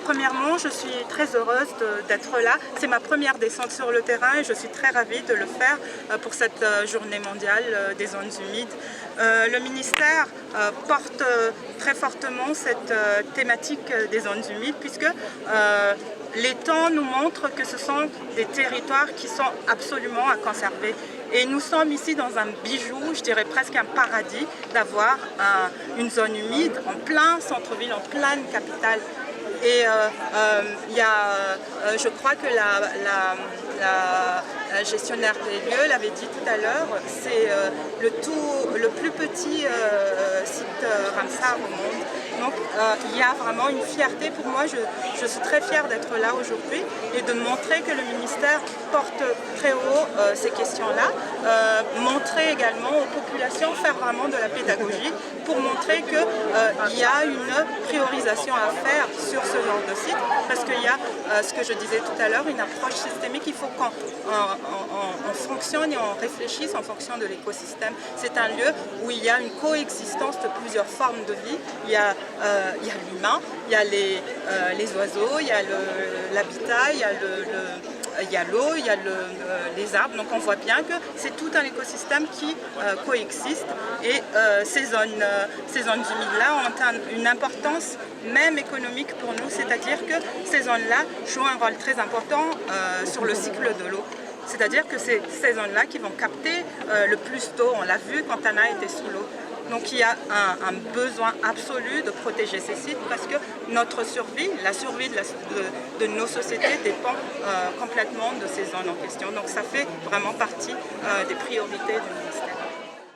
Premièrement, je suis très heureuse d'être là. C'est ma première descente sur le terrain et je suis très ravie de le faire pour cette journée mondiale des zones humides. Le ministère porte très fortement cette thématique des zones humides puisque les temps nous montrent que ce sont des territoires qui sont absolument à conserver. Et nous sommes ici dans un bijou, je dirais presque un paradis, d'avoir une zone humide en plein centre-ville, en pleine capitale. Et je crois que la gestionnaire des lieux l'avait dit tout à l'heure, c'est le plus petit site Ramsar au monde. Donc il y a vraiment une fierté pour moi, je suis très fière d'être là aujourd'hui et de montrer que le ministère porte très haut ces questions-là, montrer également aux populations, faire vraiment de la pédagogie pour montrer qu'il y a une priorisation à faire sur ce genre de site parce qu'il y a, ce que je disais tout à l'heure, une approche systémique. Il faut qu'on fonctionne et on réfléchisse en fonction de l'écosystème. C'est un lieu où il y a une coexistence de plusieurs formes de vie. Il y a l'humain, il y a les oiseaux, il y a l'habitat, il y a l'eau, il y a les arbres. Donc on voit bien que c'est tout un écosystème qui coexiste et ces zones humides-là ont une importance même économique pour nous, c'est-à-dire que ces zones-là jouent un rôle très important sur le cycle de l'eau. C'est-à-dire que c'est ces zones-là qui vont capter le plus d'eau. On l'a vu quand Tana était sous l'eau. Donc il y a un besoin absolu de protéger ces sites parce que notre survie, la survie de nos sociétés dépend complètement de ces zones en question. Donc ça fait vraiment partie des priorités du ministère.